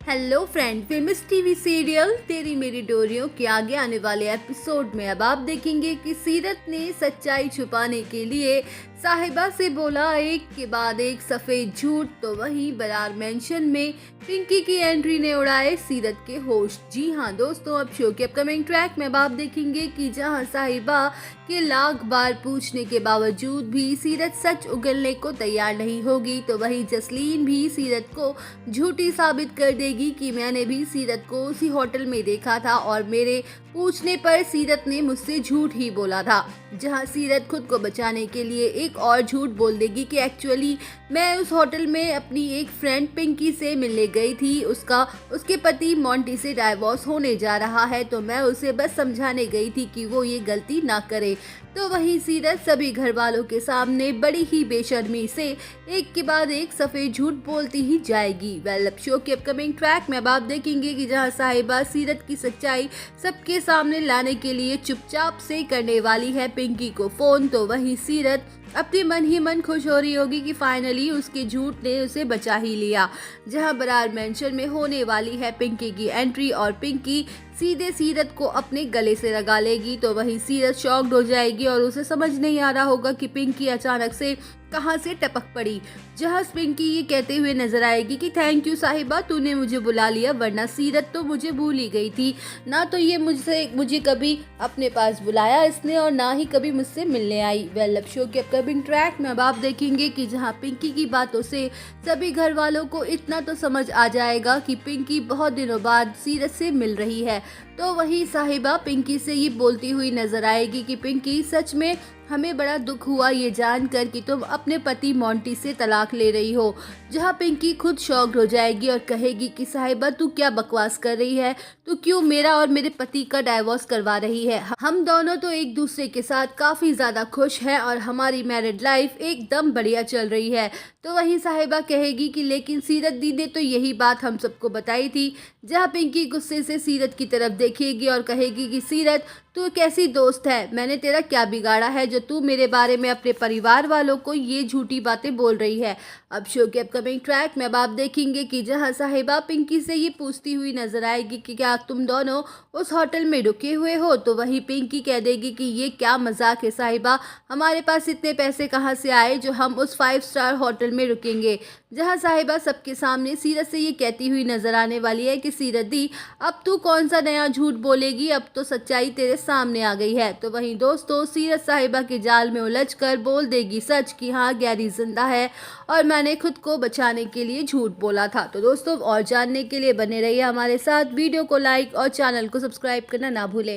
Hello friend, famous TV serial तेरी मेरी डोरियों के आगे आने वाले एपिसोड में अब आप देखेंगे कि सीरत ने सच्चाई छुपाने के लिए साहिबा से बोला एक के बाद एक सफेद झूठ। तो वहीं बरार मेंशन में पिंकी की एंट्री ने उड़ाए सीरत के होश। जी हाँ दोस्तों, अब शो के अपकमिंग ट्रैक में अब आप देखेंगे कि जहां साहिबा के लाख बार पूछने के बावजूद भी सीरत सच उगलने को तैयार नहीं होगी, तो वहीं जसलीन भी सीरत को झूठी साबित कर देगी कि मैंने भी सीरत को उसी होटल में देखा था और मेरे पूछने पर सीरत ने मुझसे झूठ ही बोला था। जहां सीरत खुद को बचाने के लिए एक और झूठ बोल देगी कि एक्चुअली मैं उस होटल में अपनी एक फ्रेंड पिंकी से मिलने गई थी, उसके पति मोंटी से डाइवोर्स होने जा रहा है, तो मैं उसे बस समझाने गई थी कि वो ये गलती ना करे। तो वही सीरत सभी घर वालों के सामने बड़ी ही बेशर्मी से एक के बाद एक सफेद झूठ बोलती ही जाएगी। वेल, अब शो के अपकमिंग ट्रैक में अब आप देखेंगे कि जहां साहिबा सीरत की सच्चाई सबके सामने लाने के लिए चुपचाप से करने वाली है पिंकी को फोन, तो वही सीरत अपने मन ही मन खुश हो रही होगी कि फाइनली उसके झूठ ने उसे बचा ही लिया। जहां बरार मेंशन में होने वाली है पिंकी की एंट्री और पिंकी सीधे सीरत को अपने गले से लगा लेगी, तो वही सीरत शॉक्ड हो जाएगी और उसे समझ नहीं आ रहा होगा कि पिंकी अचानक से कहां से टपक पड़ी। जहां पिंकी ये कहते हुए नजर आएगी कि थैंक यू साहिबा, तूने मुझे बुला लिया, वरना सीरत तो मुझे भूल ही गई थी ना, तो ये मुझे कभी अपने पास बुलाया इसने और ना ही कभी मुझसे मिलने आई। वेल, अब शो के अपकमिंग ट्रैक में अब आप देखेंगे कि जहां पिंकी की बातों से सभी घर वालों को इतना तो समझ आ जाएगा कि पिंकी बहुत दिनों बाद सीरत से मिल रही है, तो वही साहिबा पिंकी से ये बोलती हुई नजर आएगी कि पिंकी सच में हमें बड़ा दुख हुआ ये जानकर कि तुम अपने पति मोंटी से तलाक ले रही हो। जहां पिंकी खुद शॉक्ड हो जाएगी और कहेगी कि साहिबा तू क्या बकवास कर रही है, तू क्यों मेरा और मेरे पति का डाइवोर्स करवा रही है, हम दोनों तो एक दूसरे के साथ काफी ज्यादा खुश हैं और हमारी मैरिड लाइफ एकदम बढ़िया चल रही है। तो वहीं साहिबा कहेगी कि लेकिन सीरत दी ने तो यही बात हम सबको बताई थी। जहां पिंकी गुस्से से सीरत की तरफ देखेगी और कहेगी कि सीरत तू कैसी दोस्त है, मैंने तेरा क्या बिगाड़ा है जो तू मेरे बारे में अपने परिवार वालों को ये झूठी बातें बोल रही है। अब शो के अपकमिंग ट्रैक में अब आप देखेंगे कि जहां साहिबा पिंकी से ये पूछती हुई नजर आएगी कि क्या तुम दोनों उस होटल में रुके हुए हो, तो वही पिंकी कह देगी कि ये क्या मजाक है साहिबा, हमारे पास इतने पैसे कहाँ से आए जो हम उस 5 स्टार होटल में रुकेंगे। जहां साहिबा सबके सामने सीरत से ये कहती हुई नजर आने वाली है कि सीरत दी अब तू कौन सा नया झूठ बोलेगी, अब तो सच्चाई तेरे सामने आ गई है। तो वहीं दोस्तों सीरत साहिबा के जाल में उलझकर बोल देगी सच कि हाँ गैरी जिंदा है और मैंने खुद को बचाने के लिए झूठ बोला था। तो दोस्तों और जानने के लिए बने रहिए हमारे साथ, वीडियो को लाइक और चैनल को सब्सक्राइब करना ना भूलें।